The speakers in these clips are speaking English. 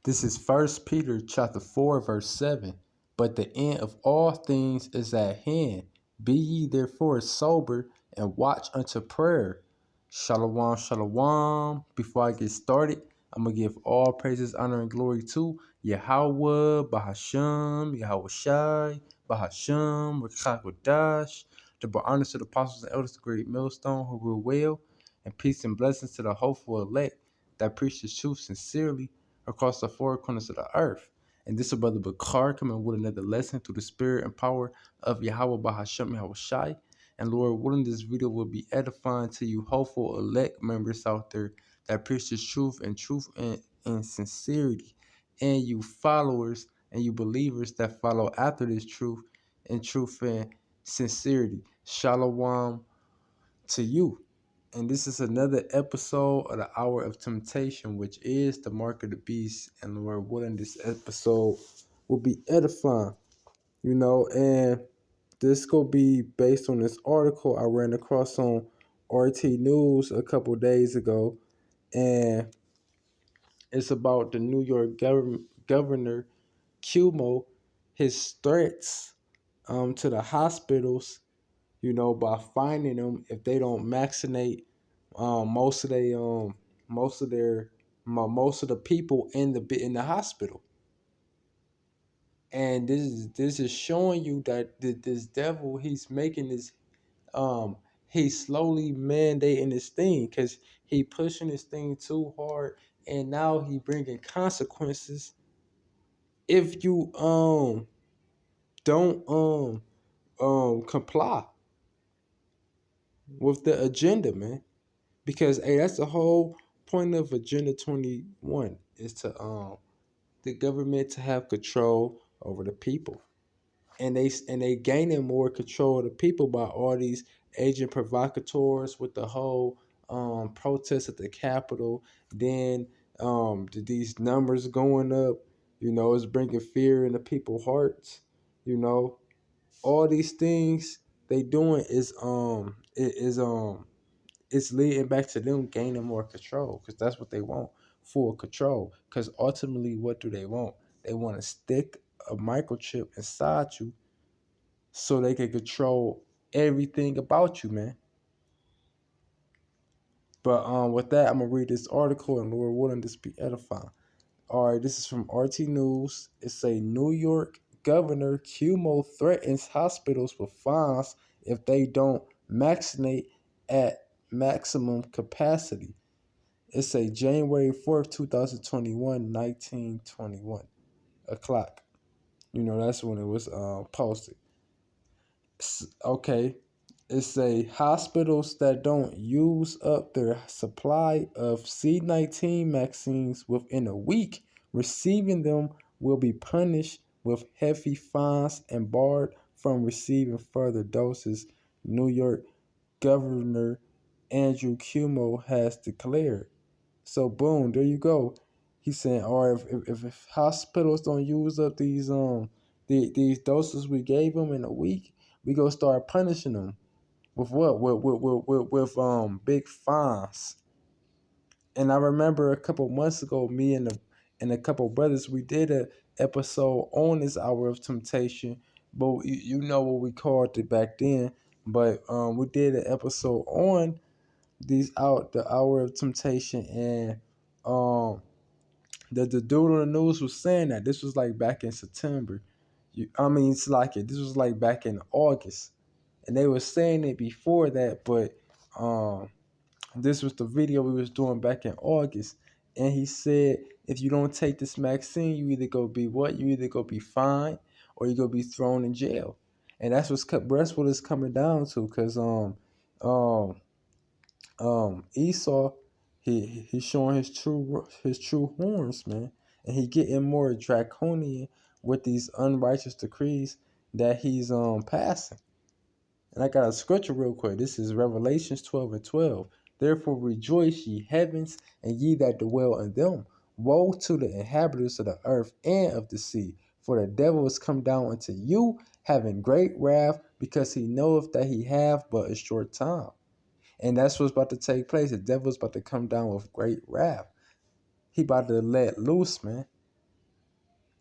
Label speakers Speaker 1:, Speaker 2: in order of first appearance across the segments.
Speaker 1: This is First Peter chapter 4, verse 7. But the end of all things is at hand. Be ye therefore sober and watch unto prayer. Shalom, shalom. Before I get started, I'm going to give all praises, honor, and glory to Yahweh, Bahasham, Yahweh Shai, Bahasham, Rakakwadash. The honor to the apostles and elders, the great millstone who rule well, and peace and blessings to the hopeful elect that preach the truth sincerely across the four corners of the earth. And this is Brother Bakar coming with another lesson through the spirit and power of Yahweh Bahasham Yahweh Shai. And Lord willing, this video will be edifying to you hopeful elect members out there that preach the truth and sincerity. And you followers and you believers that follow after this truth and sincerity. Shalom to you. And this is another episode of the Hour of Temptation, which is the mark of the beast. And Lord willing, this episode will be edifying, and this will be based on this article I ran across on RT News a couple days ago. And it's about the New York governor, Cuomo, his threats to the hospitals, by finding them if they don't vaccinate most of the people in the hospital. And this is showing you that this devil, he's making this he's slowly mandating this thing because he pushing this thing too hard, and now he bringing consequences if you don't comply with the agenda, man. Because hey, that's the whole point of Agenda 21 is to the government to have control over the people. And they gaining more control of the people by all these agent provocateurs with the whole protests at the Capitol. Then these numbers going up, it's bringing fear into people's hearts. All these things they doing is it's leading back to them gaining more control because that's what they want, full control. Because ultimately, what do they want? They want to stick a microchip inside you so they can control everything about you, man. But with that, I'm gonna read this article and Lord willing, this be edifying. All right, this is from RT News. It's a New York governor Cuomo threatens hospitals with fines if they don't vaccinate at maximum capacity. It's a January 4th, 2021, 1921 o'clock. That's when it was posted. Okay. It's a hospitals that don't use up their supply of C-19 vaccines within a week, receiving them will be punished with heavy fines and barred from receiving further doses, New York Governor Andrew Cuomo has declared. So boom, there you go. He's saying, all right, if hospitals don't use up these doses we gave them in a week, we gonna start punishing them with what? With big fines. And I remember a couple months ago, me and a couple brothers, we did a episode on this Hour of Temptation, but you know what we called it back then. But we did an episode on the Hour of Temptation, and the dude on the news was saying that this was like back in September. This was like back in August, and they were saying it before that, but this was the video we was doing back in August, and he said if you don't take this vaccine, you either go be what? You either go be fined or you go be thrown in jail, and that's what it's coming down to, cause um Esau, he's showing his true horns, man, and he getting more draconian with these unrighteous decrees that he's passing. And I got a scripture real quick. This is Revelations 12:12. Therefore rejoice, ye heavens, and ye that dwell in them. Woe to the inhabitants of the earth and of the sea, for the devil is come down unto you, having great wrath, because he knoweth that he have but a short time. And that's what's about to take place. The devil's about to come down with great wrath. He about to let loose, man.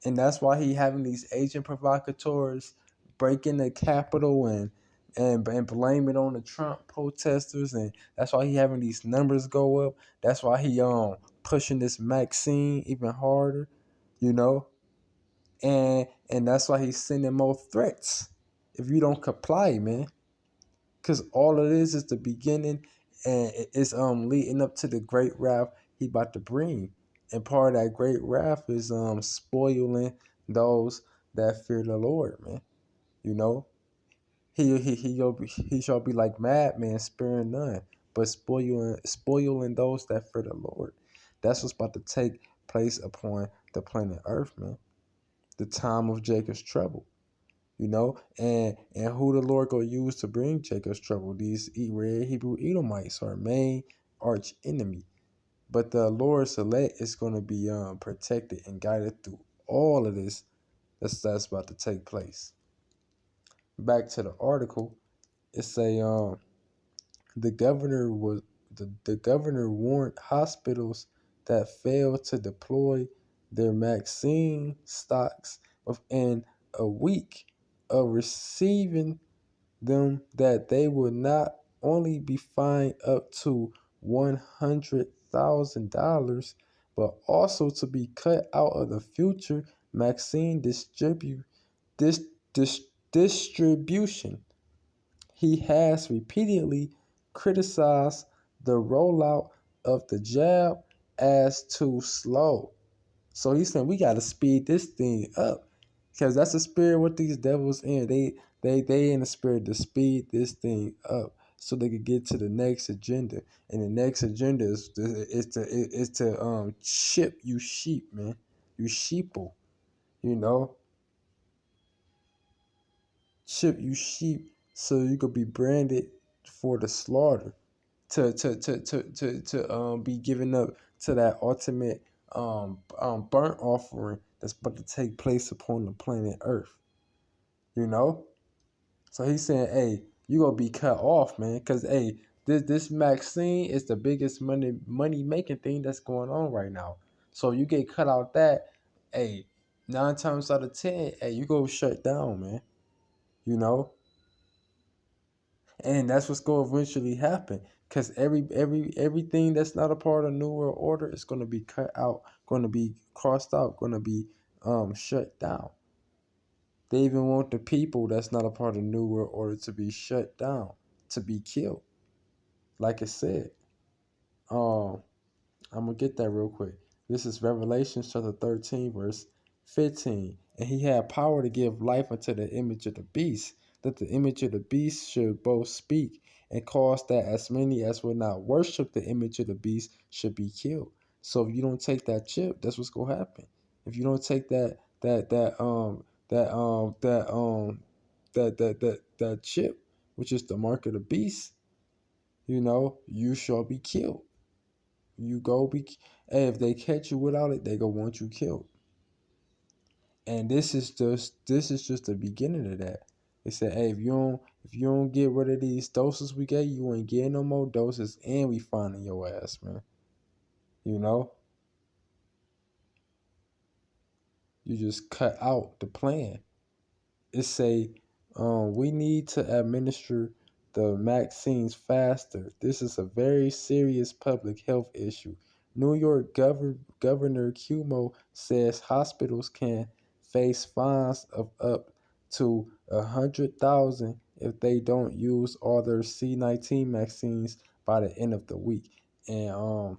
Speaker 1: And that's why he having these agent provocateurs breaking the Capitol and blame it on the Trump protesters, and that's why he having these numbers go up. That's why he pushing this vaccine even harder, you know, and that's why he's sending more threats if you don't comply, man. Cause all of this is the beginning, and it's leading up to the great wrath he about to bring. And part of that great wrath is spoiling those that fear the Lord, man. You know, he shall be like madman, sparing none, but spoiling those that fear the Lord. That's what's about to take place upon the planet Earth, man. The time of Jacob's trouble. You know, and who the Lord gonna use to bring Jacob's trouble? These red Hebrew Edomites are main arch enemy, but the Lord's elect is gonna be protected and guided through all of this that's about to take place. Back to the article, it say the governor was the governor warned hospitals that failed to deploy their vaccine stocks within a week of receiving them that they would not only be fined up to $100,000, but also to be cut out of the future vaccine dis, dis, distribution. He has repeatedly criticized the rollout of the jab as too slow. So he's saying we got to speed this thing up, because that's the spirit what these devils in. They in the spirit to speed this thing up so they could get to the next agenda. And the next agenda is to chip you sheep, man. You sheeple, you know, chip you sheep so you could be branded for the slaughter. To be given up to that ultimate burnt offering that's about to take place upon the planet Earth. You know, so he's saying, hey, you gonna be cut off, man, because hey, this vaccine is the biggest money making thing that's going on right now. So you get cut out that, hey, 9 times out of 10, hey, you go shut down, man. You know, and that's what's going to eventually happen, because everything that's not a part of New World Order is going to be cut out, going to be crossed out, going to be shut down. They even want the people that's not a part of New World Order to be shut down, to be killed. Like I said, um I'm gonna get that real quick. This is Revelation chapter 13, verse 15. And he had power to give life unto the image of the beast, that the image of the beast should both speak and cause that as many as would not worship the image of the beast should be killed. So if you don't take that chip, that's what's gonna happen. If you don't take that chip, which is the mark of the beast, you shall be killed. You go be, hey, if they catch you without it, they gonna want you killed. And this is just the beginning of that. They said, hey, if you don't get rid of these doses we gave you, ain't getting no more doses, and we finding your ass, man. You know, you just cut out the plan. It say, we need to administer the vaccines faster. This is a very serious public health issue. New York Governor Cuomo says hospitals can face fines of up to 100,000 if they don't use all their C-19 vaccines by the end of the week. And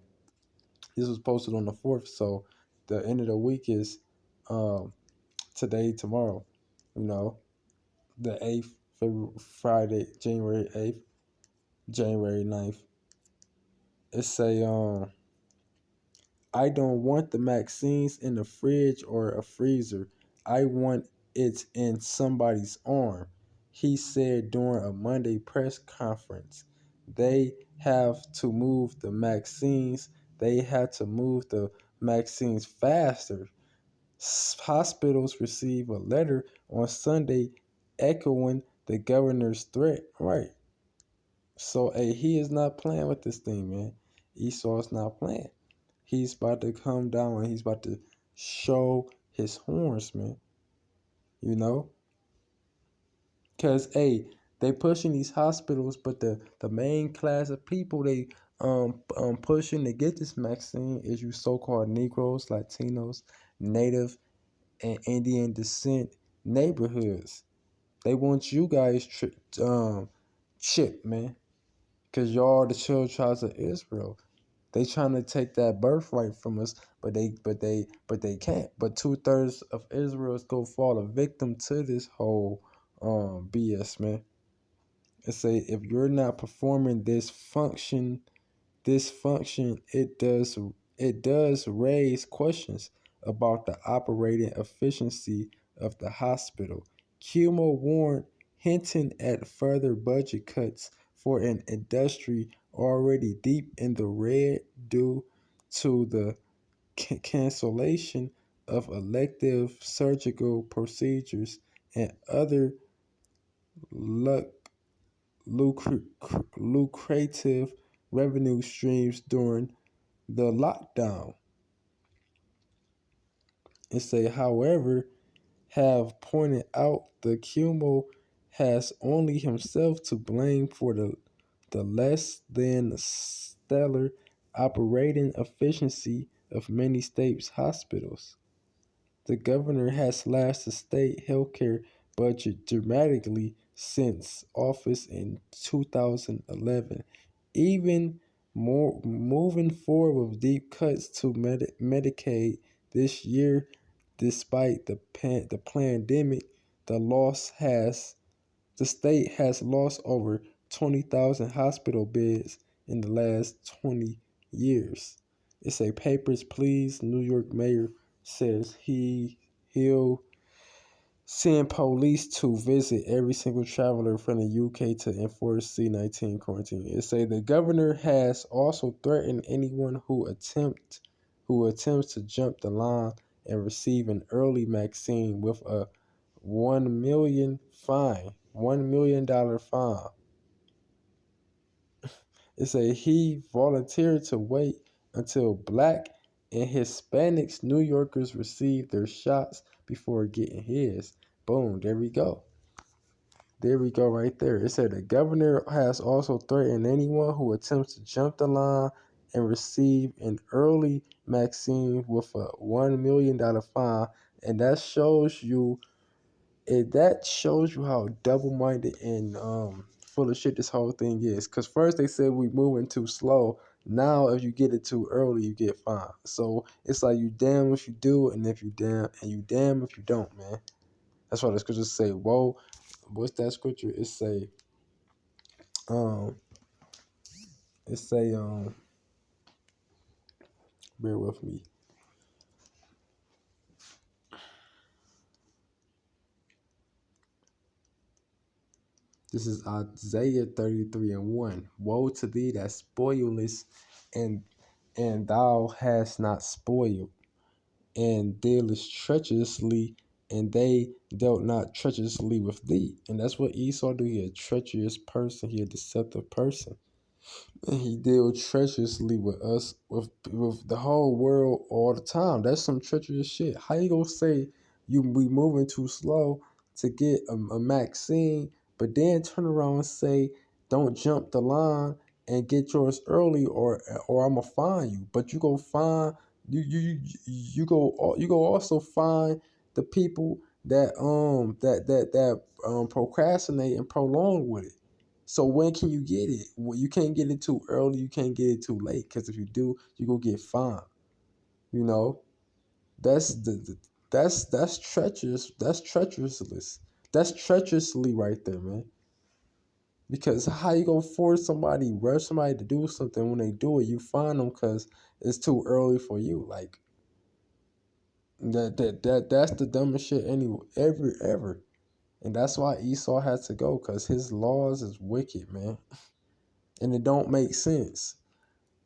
Speaker 1: this was posted on the 4th, so the end of the week is um, today, tomorrow. You know, the 8th, Friday, January 8th, January 9th. It say, I don't want the vaccines in the fridge or a freezer. I want it in somebody's arm, he said during a Monday press conference. They have to move the vaccines. They had to move the vaccines faster. Hospitals received a letter on Sunday echoing the governor's threat. Right. So, hey, he is not playing with this thing, man. Esau's not playing. He's about to come down and he's about to show his horns, man. You know, cause hey, they pushing these hospitals, but the main class of people they pushing to get this vaccine is you so-called Negroes, Latinos, Native and Indian descent neighborhoods. They want you guys chipped, man, cause y'all the 12 tribes of Israel. They trying to take that birthright from us, but they can't. But 2/3 of Israel's go fall a victim to this whole BS, man. And say if you're not performing this function, it does raise questions about the operating efficiency of the hospital. Cuomo warned, hinting at further budget cuts for an industry already deep in the red due to the cancellation of elective surgical procedures and other luc- lucrative revenue streams during the lockdown. And say, however, have pointed out the Cuomo has only himself to blame for the less than stellar operating efficiency of many states' hospitals. The governor has slashed the state healthcare budget dramatically since office in 2011, even more moving forward with deep cuts to Medicaid this year. Despite the pandemic, the loss has the state has lost over 20,000 hospital beds in the last 20 years. It's a papers, please. New York mayor says he'll send police to visit every single traveler from the UK to enforce C-19 quarantine. It say the governor has also threatened anyone who attempts to jump the line and receive an early vaccine with a 1 million fine. It say he volunteered to wait until Black and Hispanics New Yorkers receive their shots before getting his. Boom, there we go. There we go right there. It said the governor has also threatened anyone who attempts to jump the line and receive an early vaccine with a $1 million fine. And that shows you how double-minded and full of shit this whole thing is. Cause first they said we moving too slow. Now if you get it too early, you get fined. So it's like you damn if you do, and you damn if you don't, man. That's why the scriptures say, "Whoa." What's that scripture? Um, it say, bear with me. This is Isaiah 33:1. Woe to thee that spoilest, and thou hast not spoiled, and dealest treacherously, and they dealt not treacherously with thee. And that's what Esau do. He a treacherous person. He a deceptive person. And he deals treacherously with us, with the whole world all the time. That's some treacherous shit. How you gonna say we moving too slow to get a vaccine, but then turn around and say don't jump the line and get yours early, or I'ma fine you. But you go find you go also find the people that procrastinate and prolong with it. So when can you get it? Well, you can't get it too early. You can't get it too late. Because if you do, you go get fined. You know, that's that's treacherous. That's treacherously. That's treacherously right there, man. Because how you gonna force rush somebody to do something when they do it, you find them because it's too early for you. Like that's the dumbest shit ever. And that's why Esau had to go, because his laws is wicked, man, and it don't make sense.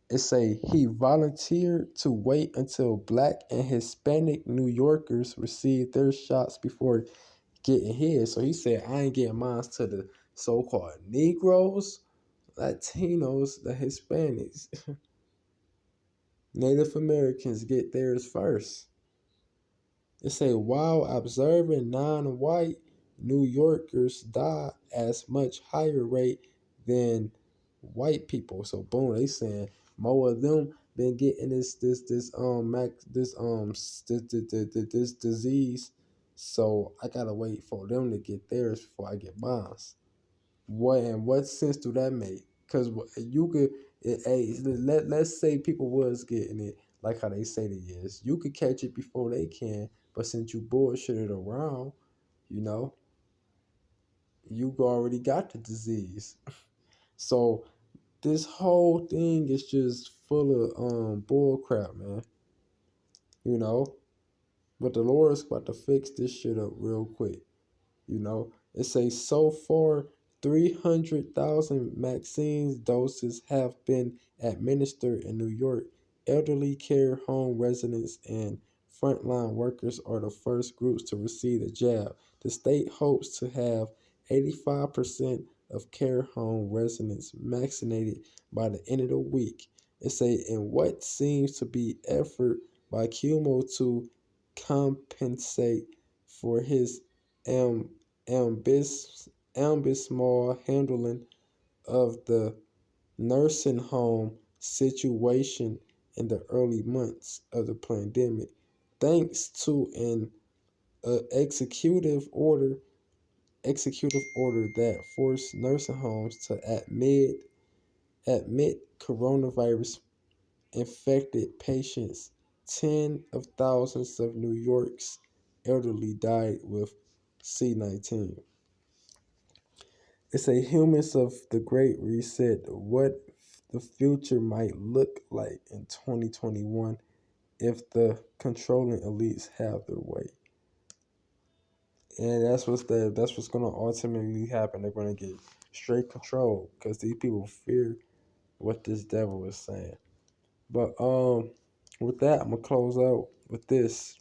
Speaker 1: It say he volunteered to wait until Black and Hispanic New Yorkers received their shots before getting his. So he said, I ain't getting mine to the so-called Negroes, Latinos, the Hispanics, Native Americans get theirs first. It say while observing non-white New Yorkers die as much higher rate than white people. So boom, they saying more of them been getting this disease. So I gotta wait for them to get theirs before I get mine. What sense do that make? Because you could, hey, let's say people was getting it like how they say they is. You could catch it before they can, but since you bullshitted around, you know, you already got the disease. So this whole thing is just full of bull crap, man. You know, but the Lord's about to fix this shit up real quick. You know, it says so far 300,000 vaccine doses have been administered in New York. Elderly care home residents and frontline workers are the first groups to receive the jab. The state hopes to have 85% of care home residents vaccinated by the end of the week. It say in what seems to be effort by Cuomo to compensate for his am, ambismal handling of the nursing home situation in the early months of the pandemic, thanks to an executive order that forced nursing homes to admit coronavirus infected patients. Tens of thousands of New York's elderly died with C-19. It's a humans of the Great Reset. What the future might look like in 2021 if the controlling elites have their way. And that's what's gonna ultimately happen. They're gonna get straight control because these people fear what this devil is saying. But with that, I'm gonna close out with this.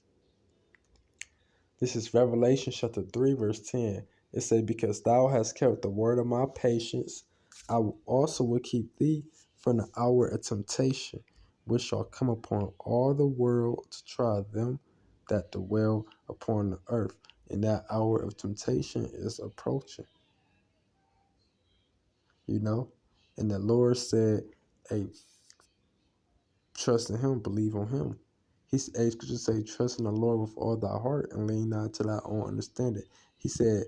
Speaker 1: This is Revelation chapter 3, verse 10. It says, because thou hast kept the word of my patience, I also will keep thee from the hour of temptation, which shall come upon all the world to try them that dwell upon the earth. And that hour of temptation is approaching, you know? And the Lord said, hey, trust in him, believe on him. He could just say, trust in the Lord with all thy heart and lean not to thy own understanding. He said,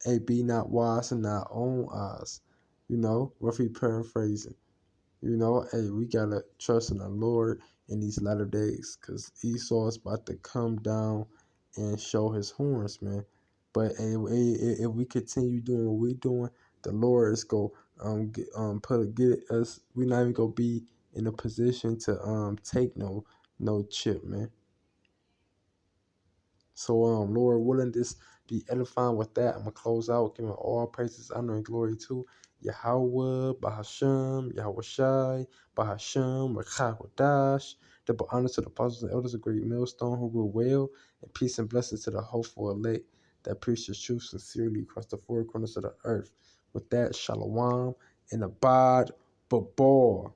Speaker 1: hey, be not wise in thy own eyes. You know, roughly paraphrasing. You know, hey, we got to trust in the Lord in these latter days because Esau is about to come down and show his horns, man. But hey, if we continue doing what we're doing, the Lord is going to get us. We're not even going to be in a position to take no chip, man. So Lord willing, this be edifying with that. I'm gonna close out, giving all praises, honor, and glory to Yahweh, Bahasham, Yahweh Shai, Bahasham, Rachawadash. Double honor to the apostles and elders of Great Millstone who rule well, and peace and blessings to the hopeful elect that preach the truth sincerely across the four corners of the earth. With that, Shalom and abad Babor.